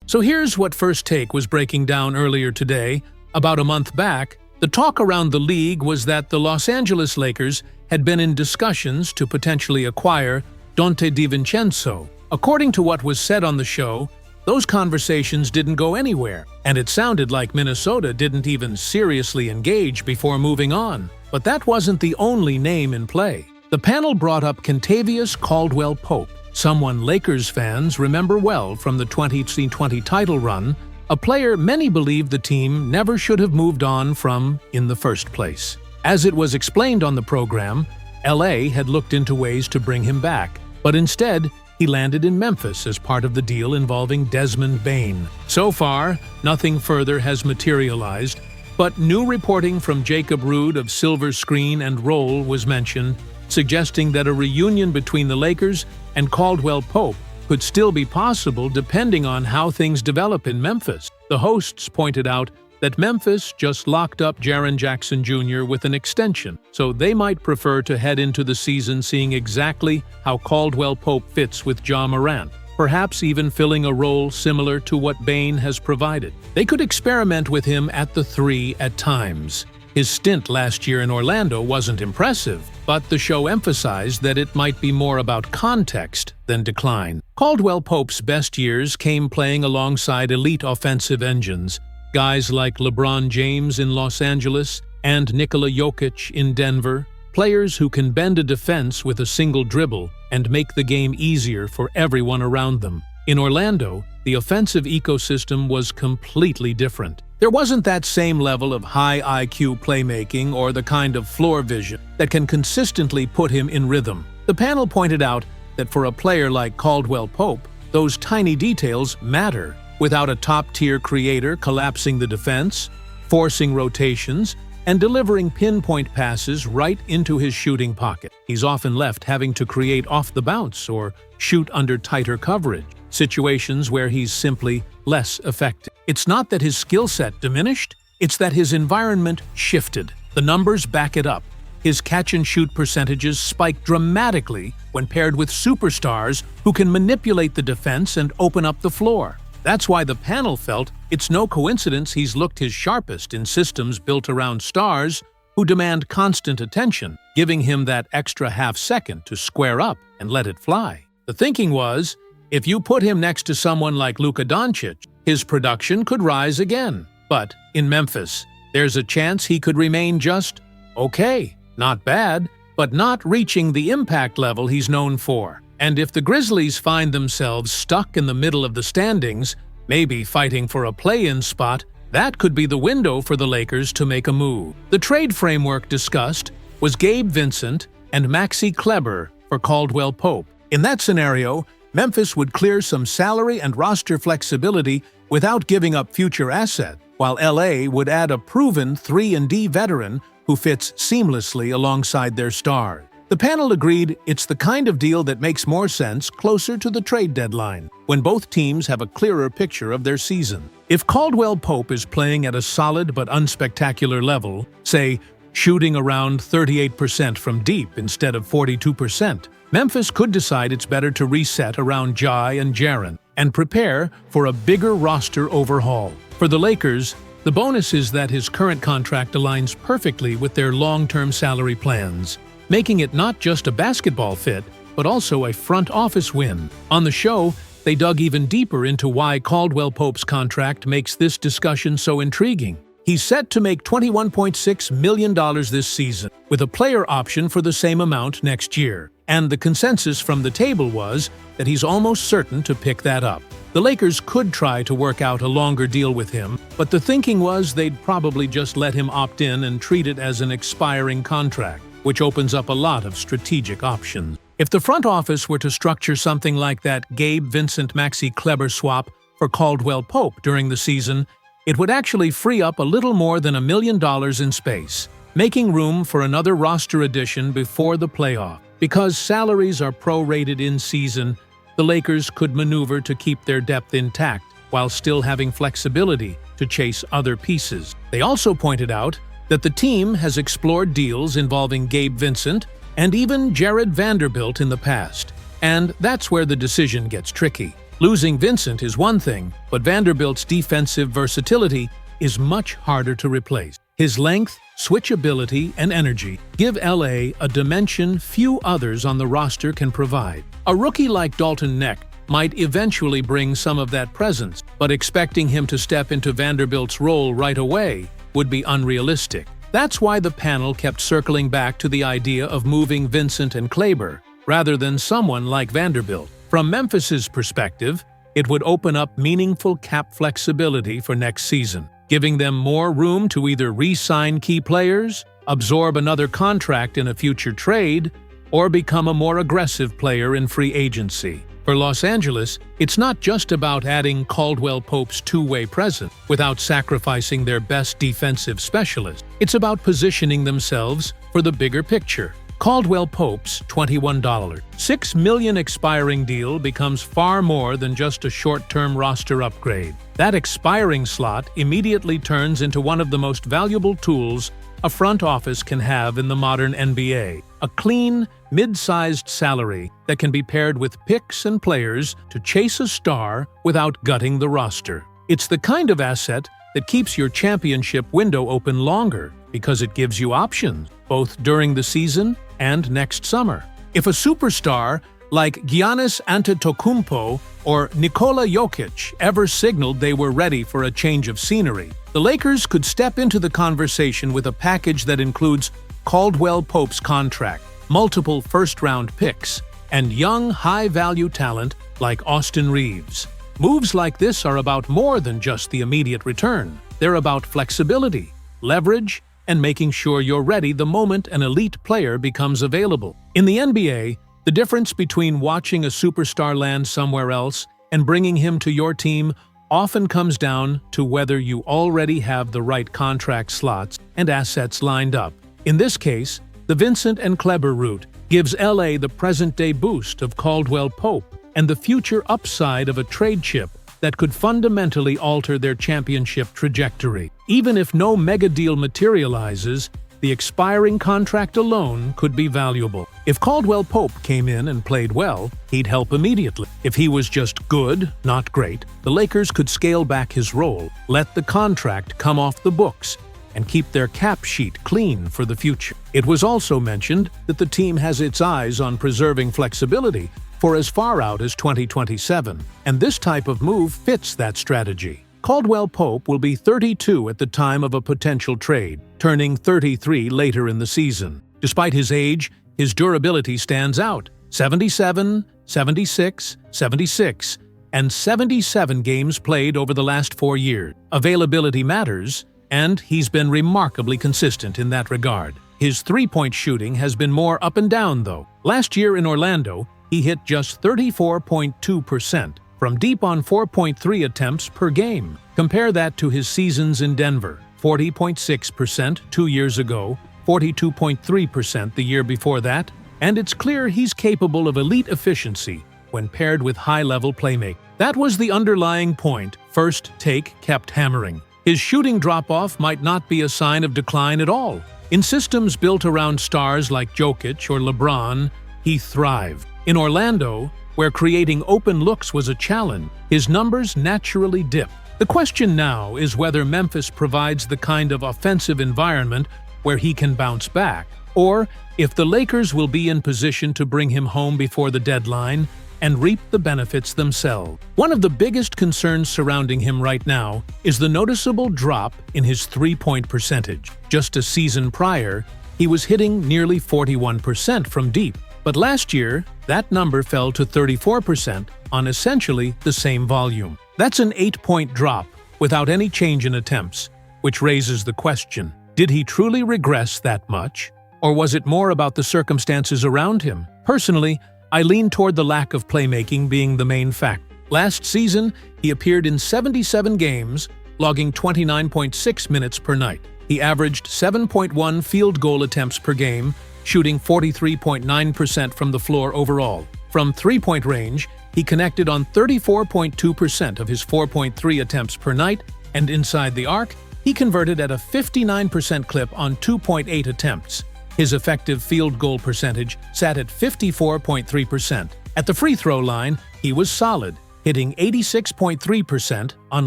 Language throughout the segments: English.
So here's what First Take was breaking down earlier today. About a month back, the talk around the league was that the Los Angeles Lakers had been in discussions to potentially acquire Donte DiVincenzo. According to what was said on the show, those conversations didn't go anywhere, and it sounded like Minnesota didn't even seriously engage before moving on. But that wasn't the only name in play. The panel brought up Kentavious Caldwell-Pope, someone Lakers fans remember well from the 2020 title run, a player many believe the team never should have moved on from in the first place. As it was explained on the program, LA had looked into ways to bring him back, but instead, he landed in Memphis as part of the deal involving Desmond Bane. So far, nothing further has materialized, but new reporting from Jacob Rood of Silver Screen and Roll was mentioned, suggesting that a reunion between the Lakers and Caldwell-Pope could still be possible depending on how things develop in Memphis. The hosts pointed out that Memphis just locked up Jaren Jackson Jr. with an extension, so they might prefer to head into the season seeing exactly how Caldwell-Pope fits with Ja Morant, perhaps even filling a role similar to what Bane has provided. They could experiment with him at the 3 at times. His stint last year in Orlando wasn't impressive, but the show emphasized that it might be more about context than decline. Caldwell-Pope's best years came playing alongside elite offensive engines, guys like LeBron James in Los Angeles and Nikola Jokic in Denver, players who can bend a defense with a single dribble and make the game easier for everyone around them. In Orlando, the offensive ecosystem was completely different. There wasn't that same level of high IQ playmaking or the kind of floor vision that can consistently put him in rhythm. The panel pointed out that for a player like Caldwell-Pope, those tiny details matter. Without a top-tier creator collapsing the defense, forcing rotations, and delivering pinpoint passes right into his shooting pocket, he's often left having to create off the bounce or shoot under tighter coverage, situations where he's simply less effective. It's not that his skill set diminished, it's that his environment shifted. The numbers back it up. His catch-and-shoot percentages spiked dramatically when paired with superstars who can manipulate the defense and open up the floor. That's why the panel felt it's no coincidence he's looked his sharpest in systems built around stars who demand constant attention, giving him that extra half-second to square up and let it fly. The thinking was, if you put him next to someone like Luka Doncic, his production could rise again. But in Memphis, there's a chance he could remain just okay, not bad, but not reaching the impact level he's known for. And if the Grizzlies find themselves stuck in the middle of the standings, maybe fighting for a play-in spot, that could be the window for the Lakers to make a move. The trade framework discussed was Gabe Vincent and Maxi Kleber for Caldwell-Pope. In that scenario, Memphis would clear some salary and roster flexibility without giving up future assets, while LA would add a proven 3-and-D veteran who fits seamlessly alongside their stars. The panel agreed it's the kind of deal that makes more sense closer to the trade deadline, when both teams have a clearer picture of their season. If Caldwell-Pope is playing at a solid but unspectacular level, say, shooting around 38% from deep instead of 42%, Memphis could decide it's better to reset around Ja and Jaren and prepare for a bigger roster overhaul. For the Lakers, the bonus is that his current contract aligns perfectly with their long-term salary plans, making it not just a basketball fit, but also a front office win. On the show, they dug even deeper into why Caldwell-Pope's contract makes this discussion so intriguing. He's set to make $21.6 million this season, with a player option for the same amount next year. And the consensus from the table was that he's almost certain to pick that up. The Lakers could try to work out a longer deal with him, but the thinking was they'd probably just let him opt in and treat it as an expiring contract, which opens up a lot of strategic options. If the front office were to structure something like that Gabe Vincent-Maxi Kleber swap for Caldwell-Pope during the season, it would actually free up a little more than $1 million in space, making room for another roster addition before the playoff. Because salaries are prorated in season, the Lakers could maneuver to keep their depth intact while still having flexibility to chase other pieces. They also pointed out that the team has explored deals involving Gabe Vincent and even Jared Vanderbilt in the past, and that's where the decision gets tricky. Losing Vincent is one thing, but Vanderbilt's defensive versatility is much harder to replace. His length, switchability, and energy give LA a dimension few others on the roster can provide. A rookie like Dalton Neck might eventually bring some of that presence, but expecting him to step into Vanderbilt's role right away would be unrealistic. That's why the panel kept circling back to the idea of moving Vincent and Kleber, rather than someone like Vanderbilt. From Memphis's perspective, it would open up meaningful cap flexibility for next season, giving them more room to either re-sign key players, absorb another contract in a future trade, or become a more aggressive player in free agency. For Los Angeles, it's not just about adding Caldwell-Pope's two-way presence without sacrificing their best defensive specialist. It's about positioning themselves for the bigger picture. Caldwell-Pope's $21, $6 million expiring deal becomes far more than just a short-term roster upgrade. That expiring slot immediately turns into one of the most valuable tools a front office can have in the modern NBA. A clean, mid-sized salary that can be paired with picks and players to chase a star without gutting the roster. It's the kind of asset that keeps your championship window open longer because it gives you options, both during the season and next summer. If a superstar like Giannis Antetokounmpo or Nikola Jokic ever signaled they were ready for a change of scenery, the Lakers could step into the conversation with a package that includes Caldwell-Pope's contract, multiple first-round picks, and young, high-value talent like Austin Reeves. Moves like this are about more than just the immediate return. They're about flexibility, leverage, and making sure you're ready the moment an elite player becomes available. In the NBA, the difference between watching a superstar land somewhere else and bringing him to your team often comes down to whether you already have the right contract slots and assets lined up. In this case, the Vincent and Kleber route gives LA the present-day boost of Caldwell-Pope and the future upside of a trade chip that could fundamentally alter their championship trajectory. Even if no mega deal materializes, the expiring contract alone could be valuable. If Caldwell-Pope came in and played well, he'd help immediately. If he was just good, not great, the Lakers could scale back his role, let the contract come off the books, and keep their cap sheet clean for the future. It was also mentioned that the team has its eyes on preserving flexibility for as far out as 2027, and this type of move fits that strategy. Caldwell-Pope will be 32 at the time of a potential trade, turning 33 later in the season. Despite his age, his durability stands out: 77, 76, 76, and 77 games played over the last 4 years. Availability matters, and he's been remarkably consistent in that regard. His three-point shooting has been more up and down, though. Last year in Orlando, he hit just 34.2%, from deep on 4.3 attempts per game. Compare that to his seasons in Denver: 40.6% 2 years ago, 42.3% the year before that, and it's clear he's capable of elite efficiency when paired with high-level playmaking. That was the underlying point First Take kept hammering. His shooting drop-off might not be a sign of decline at all. In systems built around stars like Jokic or LeBron, he thrived. In Orlando, where creating open looks was a challenge, his numbers naturally dipped. The question now is whether Memphis provides the kind of offensive environment where he can bounce back, or if the Lakers will be in position to bring him home before the deadline and reap the benefits themselves. One of the biggest concerns surrounding him right now is the noticeable drop in his three-point percentage. Just a season prior, he was hitting nearly 41% from deep, but last year, that number fell to 34% on essentially the same volume. That's an 8-point drop without any change in attempts, which raises the question: did he truly regress that much? Or was it more about the circumstances around him? Personally, I lean toward the lack of playmaking being the main factor. Last season, he appeared in 77 games, logging 29.6 minutes per night. He averaged 7.1 field goal attempts per game, shooting 43.9% from the floor overall. From three-point range, he connected on 34.2% of his 4.3 attempts per night, and inside the arc, he converted at a 59% clip on 2.8 attempts. His effective field goal percentage sat at 54.3%. At the free throw line, he was solid, hitting 86.3% on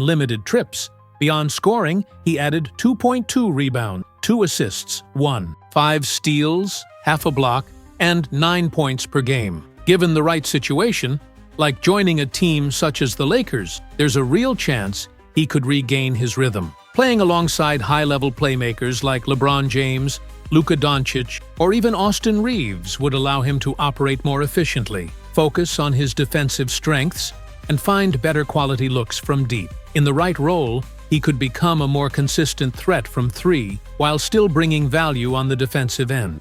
limited trips. Beyond scoring, he added 2.2 rebounds, 2 assists, 5 steals, half a block, and 9 points per game. Given the right situation, like joining a team such as the Lakers, there's a real chance he could regain his rhythm. Playing alongside high-level playmakers like LeBron James, Luka Doncic, or even Austin Reeves would allow him to operate more efficiently, focus on his defensive strengths, and find better quality looks from deep. In the right role, he could become a more consistent threat from three while still bringing value on the defensive end.